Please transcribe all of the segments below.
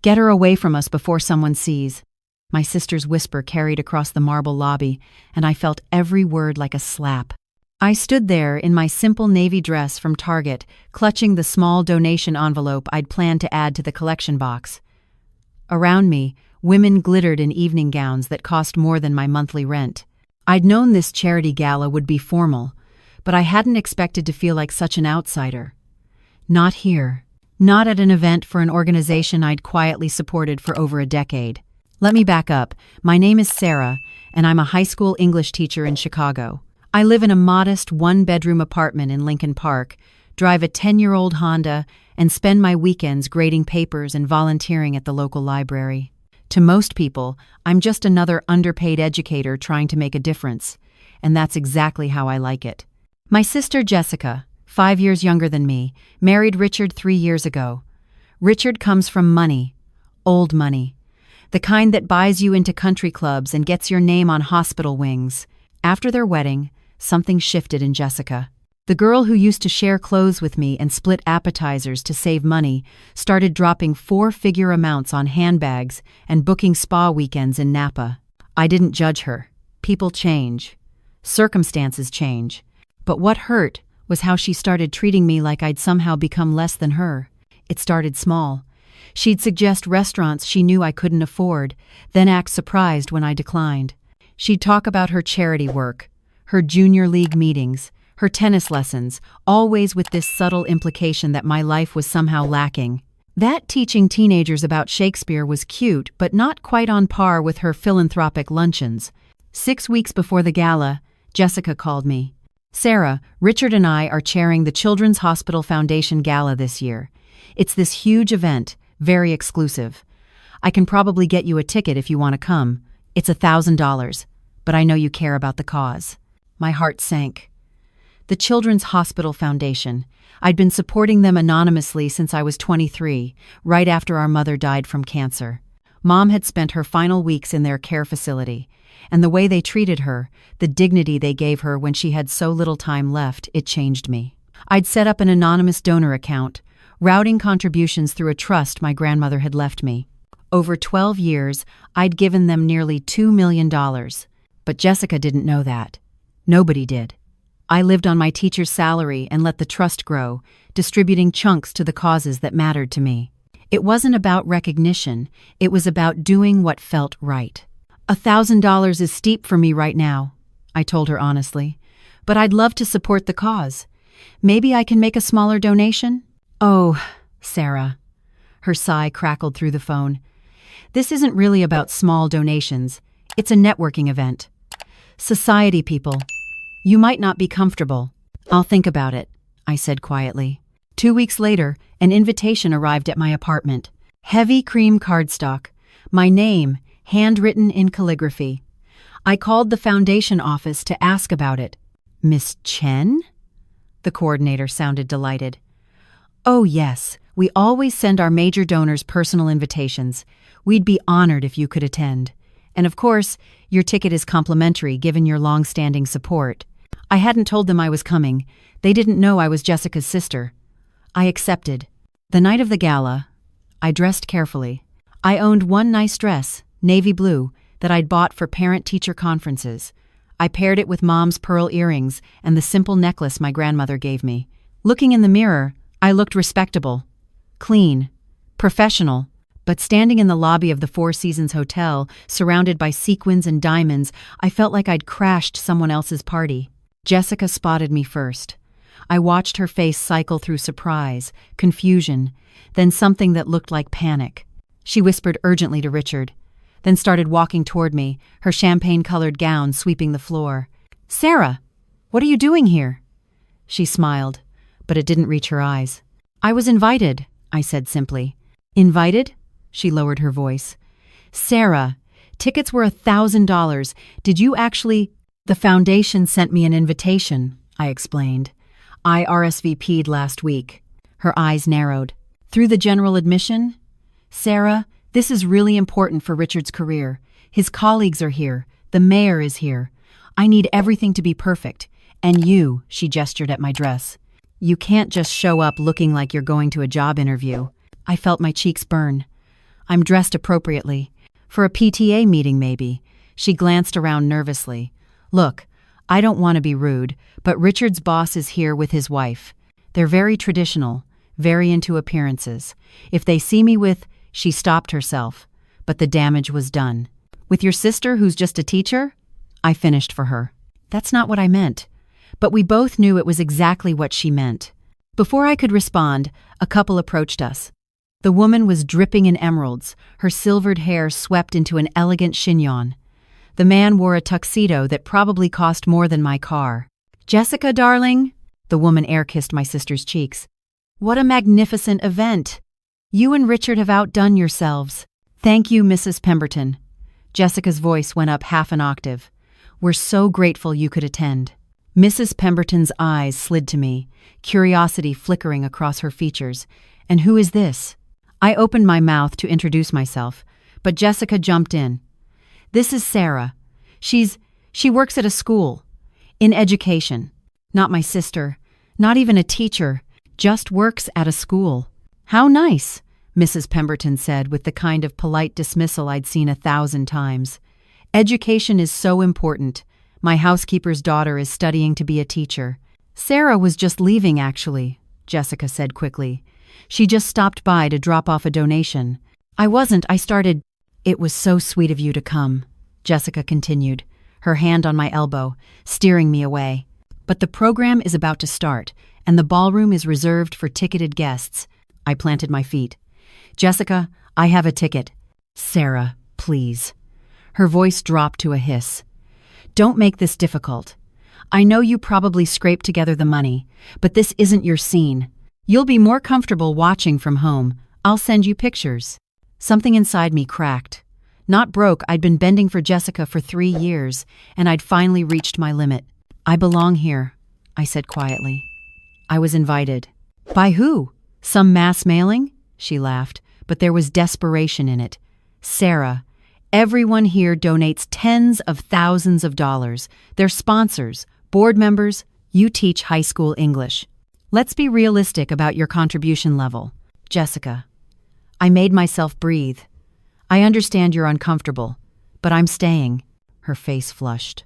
Get her away from us before someone sees. My sister's whisper carried across the marble lobby, and I felt every word like a slap. I stood there in my simple navy dress from Target, clutching the small donation envelope I'd planned to add to the collection box. Around me, women glittered in evening gowns that cost more than my monthly rent. I'd known this charity gala would be formal, but I hadn't expected to feel like such an outsider. Not here. Not at an event for an organization I'd quietly supported for over a decade. Let me back up. My name is Sarah, and I'm a high school English teacher in Chicago. I live in a modest one-bedroom apartment in Lincoln Park, drive a 10-year-old Honda, and spend my weekends grading papers and volunteering at the local library. To most people, I'm just another underpaid educator trying to make a difference, and that's exactly how I like it. My sister Jessica, 5 years younger than me, married Richard 3 years ago. Richard comes from money, old money, the kind that buys you into country clubs and gets your name on hospital wings. After their wedding, something shifted in Jessica. The girl who used to share clothes with me and split appetizers to save money started dropping 4-figure amounts on handbags and booking spa weekends in Napa. I didn't judge her. People change. Circumstances change. But what hurt was how she started treating me like I'd somehow become less than her. It started small. She'd suggest restaurants she knew I couldn't afford, then act surprised when I declined. She'd talk about her charity work, her junior league meetings, her tennis lessons, always with this subtle implication that my life was somehow lacking. That teaching teenagers about Shakespeare was cute, but not quite on par with her philanthropic luncheons. 6 weeks before the gala, Jessica called me. Sarah, Richard and I are chairing the Children's Hospital Foundation Gala this year. It's this huge event, very exclusive. I can probably get you a ticket if you want to come. It's $1,000, but I know you care about the cause. My heart sank. The Children's Hospital Foundation. I'd been supporting them anonymously since I was 23, right after our mother died from cancer. Mom had spent her final weeks in their care facility, and the way they treated her, the dignity they gave her when she had so little time left, it changed me. I'd set up an anonymous donor account, routing contributions through a trust my grandmother had left me. Over 12 years, I'd given them nearly $2 million. But Jessica didn't know that. Nobody did. I lived on my teacher's salary and let the trust grow, distributing chunks to the causes that mattered to me. It wasn't about recognition, it was about doing what felt right. $1,000 is steep for me right now, I told her honestly, but I'd love to support the cause. Maybe I can make a smaller donation? Oh, Sarah. Her sigh crackled through the phone. This isn't really about small donations. It's a networking event. Society people. You might not be comfortable. I'll think about it, I said quietly. 2 weeks later, an invitation arrived at my apartment. Heavy cream cardstock. My name, handwritten in calligraphy. I called the foundation office to ask about it. Miss Chen? The coordinator sounded delighted. Oh yes, we always send our major donors personal invitations. We'd be honored if you could attend. And of course, your ticket is complimentary given your long-standing support. I hadn't told them I was coming. They didn't know I was Jessica's sister. I accepted. The night of the gala, I dressed carefully. I owned one nice dress, navy blue, that I'd bought for parent-teacher conferences. I paired it with Mom's pearl earrings and the simple necklace my grandmother gave me. Looking in the mirror, I looked respectable, clean, professional, but standing in the lobby of the Four Seasons Hotel, surrounded by sequins and diamonds, I felt like I'd crashed someone else's party. Jessica spotted me first. I watched her face cycle through surprise, confusion, then something that looked like panic. She whispered urgently to Richard, then started walking toward me, her champagne-colored gown sweeping the floor. "Sarah, what are you doing here?" She smiled, but it didn't reach her eyes. "I was invited," I said simply. "Invited?" She lowered her voice. "Sarah, tickets were $1,000. Did you actually—" "The foundation sent me an invitation," I explained. "I RSVP'd last week." Her eyes narrowed. "Through the general admission?" "Sarah, this is really important for Richard's career. His colleagues are here. The mayor is here. I need everything to be perfect. And you," she gestured at my dress. "You can't just show up looking like you're going to a job interview." I felt my cheeks burn. I'm dressed appropriately. For a PTA meeting, maybe. She glanced around nervously. Look, I don't want to be rude, but Richard's boss is here with his wife. They're very traditional, very into appearances. If they see me with, she stopped herself. But the damage was done. With your sister who's just a teacher? I finished for her. That's not what I meant. But we both knew it was exactly what she meant. Before I could respond, a couple approached us. The woman was dripping in emeralds, her silvered hair swept into an elegant chignon. The man wore a tuxedo that probably cost more than my car. Jessica, darling, the woman air-kissed my sister's cheeks. What a magnificent event! You and Richard have outdone yourselves. Thank you, Mrs. Pemberton. Jessica's voice went up half an octave. We're so grateful you could attend. Mrs. Pemberton's eyes slid to me, curiosity flickering across her features. And who is this? I opened my mouth to introduce myself, but Jessica jumped in. This is Sarah. She works at a school. In education. Not my sister. Not even a teacher. Just works at a school. How nice, Mrs. Pemberton said with the kind of polite dismissal I'd seen 1,000 times. Education is so important. My housekeeper's daughter is studying to be a teacher. Sarah was just leaving, actually, Jessica said quickly. She just stopped by to drop off a donation. I started. It was so sweet of you to come, Jessica continued, her hand on my elbow, steering me away. But the program is about to start, and the ballroom is reserved for ticketed guests. I planted my feet. Jessica, I have a ticket. Sarah, please. Her voice dropped to a hiss. Don't make this difficult. I know you probably scraped together the money, but this isn't your scene. You'll be more comfortable watching from home. I'll send you pictures. Something inside me cracked. Not broke, I'd been bending for Jessica for 3 years, and I'd finally reached my limit. I belong here, I said quietly. I was invited. By who? Some mass mailing? She laughed, but there was desperation in it. Sarah, everyone here donates tens of thousands of dollars. They're sponsors, board members. You teach high school English. Let's be realistic about your contribution level. Jessica. I made myself breathe. I understand you're uncomfortable, but I'm staying. Her face flushed.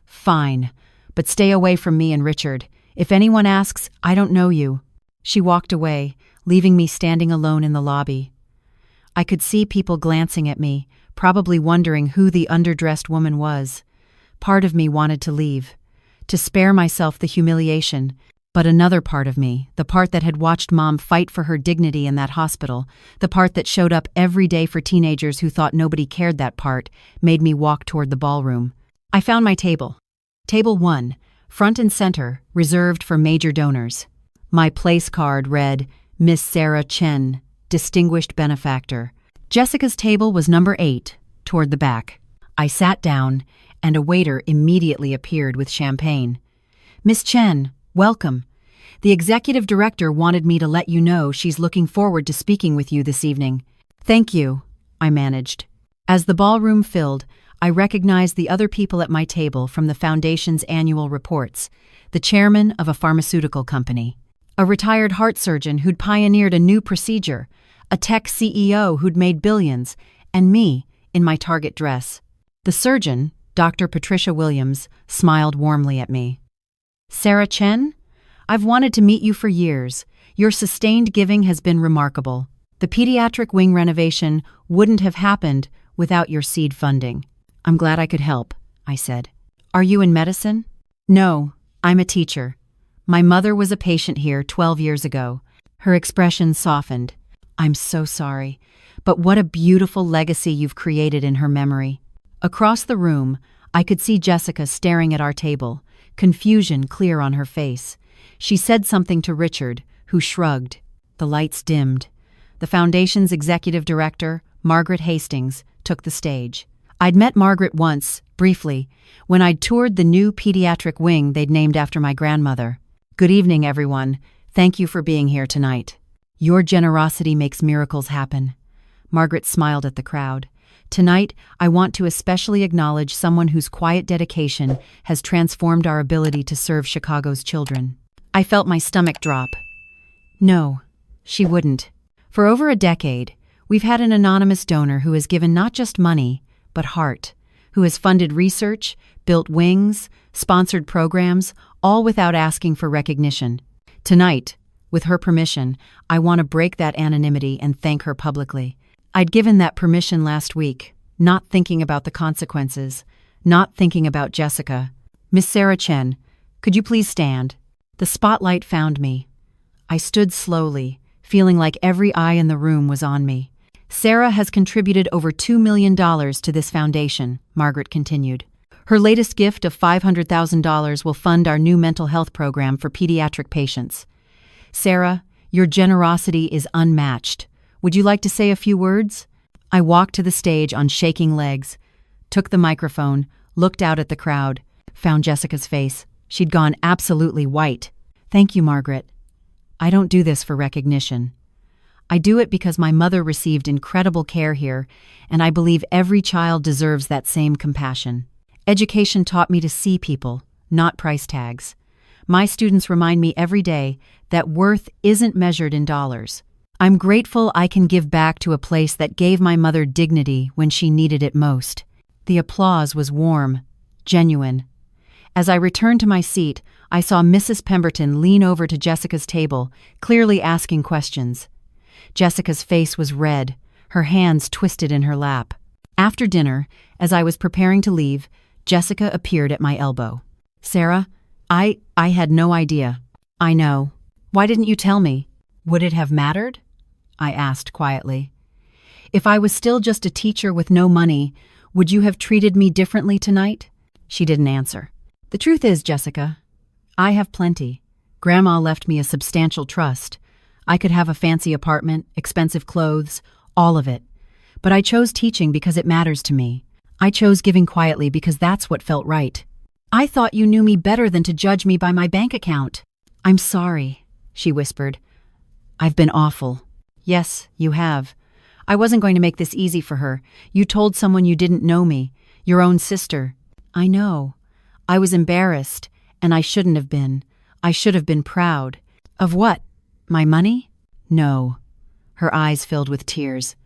Fine, but stay away from me and Richard. If anyone asks, I don't know you. She walked away, leaving me standing alone in the lobby. I could see people glancing at me, probably wondering who the underdressed woman was. Part of me wanted to leave, to spare myself the humiliation. But another part of me, the part that had watched Mom fight for her dignity in that hospital, the part that showed up every day for teenagers who thought nobody cared, that part, made me walk toward the ballroom. I found my table. Table 1, front and center, reserved for major donors. My place card read, Miss Sarah Chen, Distinguished Benefactor. Jessica's table was number 8, toward the back. I sat down, and a waiter immediately appeared with champagne. Miss Chen, welcome. The executive director wanted me to let you know she's looking forward to speaking with you this evening. Thank you, I managed. As the ballroom filled, I recognized the other people at my table from the foundation's annual reports. The chairman of a pharmaceutical company, a retired heart surgeon who'd pioneered a new procedure, a tech CEO who'd made billions, and me, in my Target dress. The surgeon, Dr. Patricia Williams, smiled warmly at me. Sarah Chen, I've wanted to meet you for years. Your sustained giving has been remarkable. The pediatric wing renovation wouldn't have happened without your seed funding. I'm glad I could help, I said. Are you in medicine? No, I'm a teacher. My mother was a patient here 12 years ago. Her expression softened. I'm so sorry, but what a beautiful legacy you've created in her memory. Across the room, I could see Jessica staring at our table, confusion clear on her face. She said something to Richard, who shrugged. The lights dimmed. The foundation's executive director, Margaret Hastings, took the stage. I'd met Margaret once, briefly, when I'd toured the new pediatric wing they'd named after my grandmother. Good evening, everyone. Thank you for being here tonight. Your generosity makes miracles happen. Margaret smiled at the crowd. Tonight, I want to especially acknowledge someone whose quiet dedication has transformed our ability to serve Chicago's children. I felt my stomach drop. No, she wouldn't. For over a decade, We've had an anonymous donor who has given not just money, but heart, who has funded research, built wings, sponsored programs, all without asking for recognition. Tonight, with her permission, I want to break that anonymity and thank her publicly. I'd given that permission last week, not thinking about the consequences, not thinking about Jessica. Miss Sarah Chen, could you please stand? The spotlight found me. I stood slowly, feeling like every eye in the room was on me. Sarah has contributed over $2 million to this foundation, Margaret continued. Her latest gift of $500,000 will fund our new mental health program for pediatric patients. Sarah, your generosity is unmatched. Would you like to say a few words? I walked to the stage on shaking legs, took the microphone, looked out at the crowd, found Jessica's face. She'd gone absolutely white. Thank you, Margaret. I don't do this for recognition. I do it because my mother received incredible care here, and I believe every child deserves that same compassion. Education taught me to see people, not price tags. My students remind me every day that worth isn't measured in dollars. I'm grateful I can give back to a place that gave my mother dignity when she needed it most. The applause was warm, genuine. As I returned to my seat, I saw Mrs. Pemberton lean over to Jessica's table, clearly asking questions. Jessica's face was red, her hands twisted in her lap. After dinner, as I was preparing to leave, Jessica appeared at my elbow. Sarah, I had no idea. I know. Why didn't you tell me? Would it have mattered? I asked quietly. If I was still just a teacher with no money, would you have treated me differently tonight? She didn't answer. The truth is, Jessica, I have plenty. Grandma left me a substantial trust. I could have a fancy apartment, expensive clothes, all of it. But I chose teaching because it matters to me. I chose giving quietly because that's what felt right. I thought you knew me better than to judge me by my bank account. I'm sorry, she whispered. I've been awful. Yes, you have. I wasn't going to make this easy for her. You told someone you didn't know me, your own sister. I know. I was embarrassed, and I shouldn't have been. I should have been proud. Of what? My money? No. Her eyes filled with tears.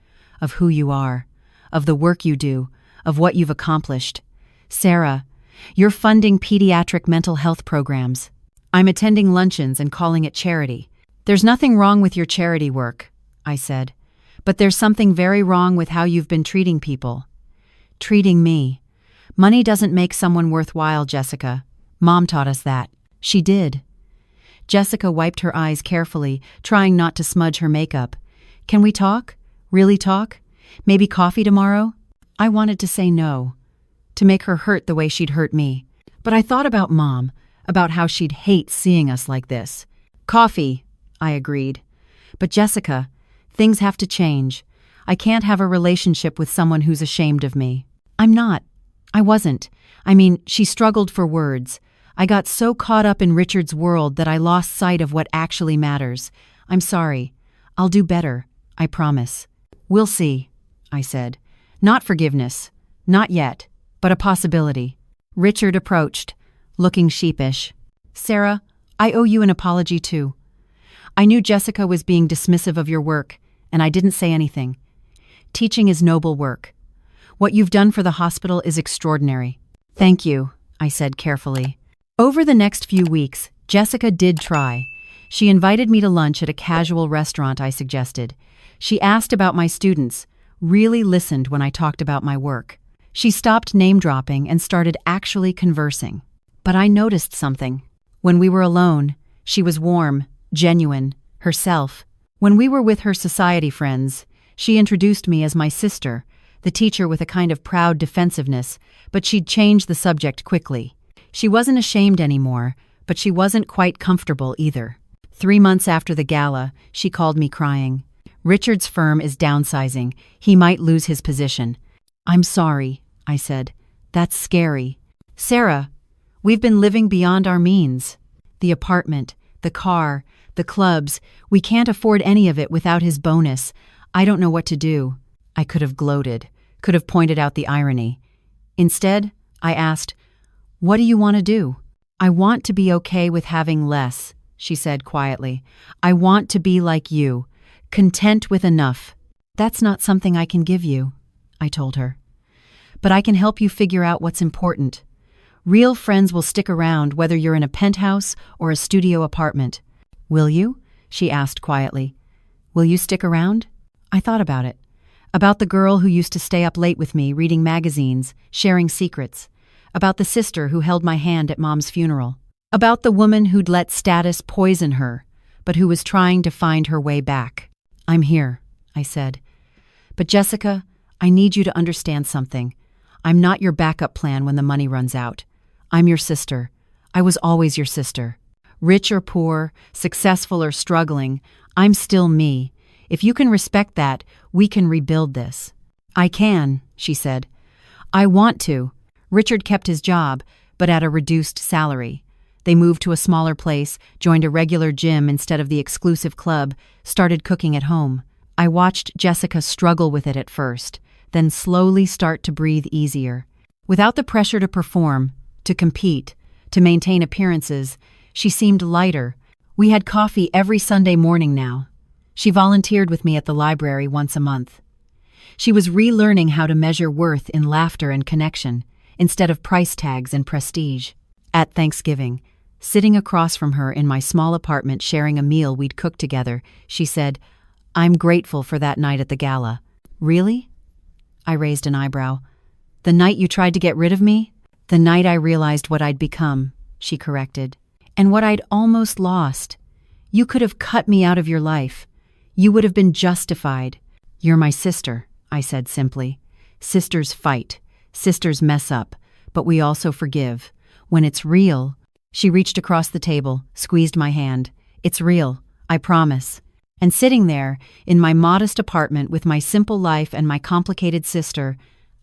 Of who you are. Of the work you do. Of what you've accomplished. Sarah, you're funding pediatric mental health programs. I'm attending luncheons and calling it charity. There's nothing wrong with your charity work, I said. But there's something very wrong with how you've been treating people. Treating me. Money doesn't make someone worthwhile, Jessica. Mom taught us that. She did. Jessica wiped her eyes carefully, trying not to smudge her makeup. Can we talk? Really talk? Maybe coffee tomorrow? I wanted to say no, to make her hurt the way she'd hurt me. But I thought about Mom, about how she'd hate seeing us like this. Coffee, I agreed. But Jessica, things have to change. I can't have a relationship with someone who's ashamed of me. I'm not. I wasn't. I mean, she struggled for words. I got so caught up in Richard's world that I lost sight of what actually matters. I'm sorry. I'll do better. I promise. We'll see, I said. Not forgiveness. Not yet. But a possibility. Richard approached, looking sheepish. Sarah, I owe you an apology too. I knew Jessica was being dismissive of your work, and I didn't say anything. Teaching is noble work. What you've done for the hospital is extraordinary. Thank you, I said carefully. Over the next few weeks, Jessica did try. She invited me to lunch at a casual restaurant I suggested. She asked about my students, really listened when I talked about my work. She stopped name-dropping and started actually conversing. But I noticed something. When we were alone, she was warm, genuine, herself. When we were with her society friends, she introduced me as my sister, the teacher with a kind of proud defensiveness, but she'd changed the subject quickly. She wasn't ashamed anymore, but she wasn't quite comfortable either. 3 months after the gala, she called me crying. Richard's firm is downsizing. He might lose his position. I'm sorry, I said. That's scary. Sarah, we've been living beyond our means. The apartment, the car, the clubs, we can't afford any of it without his bonus. I don't know what to do. I could have gloated, could have pointed out the irony. Instead, I asked, what do you want to do? I want to be okay with having less, she said quietly. I want to be like you, content with enough. "That's not something I can give you," I told her. "But I can help you figure out what's important. Real friends will stick around whether you're in a penthouse or a studio apartment." "Will you?" she asked quietly. "Will you stick around?" I thought about it. About the girl who used to stay up late with me reading magazines, sharing secrets. About the sister who held my hand at Mom's funeral. About the woman who'd let status poison her, but who was trying to find her way back. "I'm here," I said. "But Jessica, I need you to understand something. I'm not your backup plan when the money runs out. I'm your sister. I was always your sister. Rich or poor, successful or struggling, I'm still me. If you can respect that, we can rebuild this." "I can," she said. "I want to." Richard kept his job, but at a reduced salary. They moved to a smaller place, joined a regular gym instead of the exclusive club, started cooking at home. I watched Jessica struggle with it at first, then slowly start to breathe easier. Without the pressure to perform, to compete, to maintain appearances, she seemed lighter. We had coffee every Sunday morning now. She volunteered with me at the library once a month. She was relearning how to measure worth in laughter and connection, instead of price tags and prestige. At Thanksgiving, sitting across from her in my small apartment sharing a meal we'd cooked together, she said, "I'm grateful for that night at the gala." "Really?" I raised an eyebrow. "The night you tried to get rid of me?" "The night I realized what I'd become," she corrected. "And what I'd almost lost. You could have cut me out of your life. You would have been justified." "You're my sister," I said simply. "Sisters fight. Sisters mess up. But we also forgive. When it's real..." She reached across the table, squeezed my hand. "It's real. I promise." And sitting there, in my modest apartment with my simple life and my complicated sister,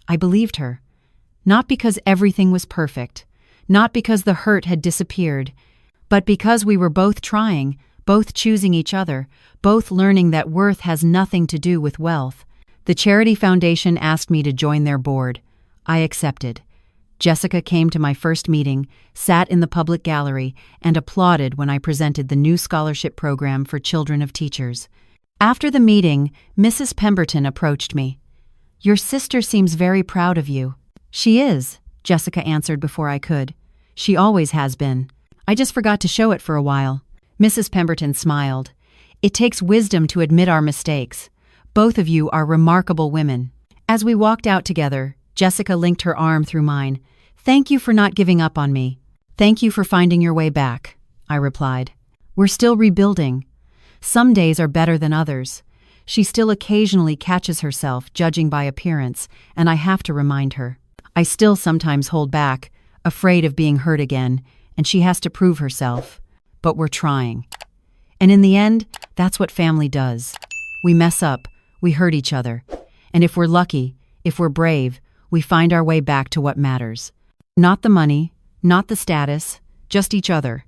I believed her. Not because everything was perfect. Not because the hurt had disappeared. But because we were both trying, both choosing each other, both learning that worth has nothing to do with wealth. The Charity Foundation asked me to join their board. I accepted. Jessica came to my first meeting, sat in the public gallery, and applauded when I presented the new scholarship program for children of teachers. After the meeting, Mrs. Pemberton approached me. "Your sister seems very proud of you." "She is," Jessica answered before I could. "She always has been. I just forgot to show it for a while." Mrs. Pemberton smiled. "It takes wisdom to admit our mistakes. Both of you are remarkable women." As we walked out together, Jessica linked her arm through mine. "Thank you for not giving up on me. Thank you for finding your way back," I replied. "We're still rebuilding. Some days are better than others." She still occasionally catches herself judging by appearance, and I have to remind her. I still sometimes hold back, afraid of being hurt again, and she has to prove herself. But we're trying. And in the end, that's what family does. We mess up, we hurt each other. And if we're lucky, if we're brave, we find our way back to what matters. Not the money, not the status, just each other.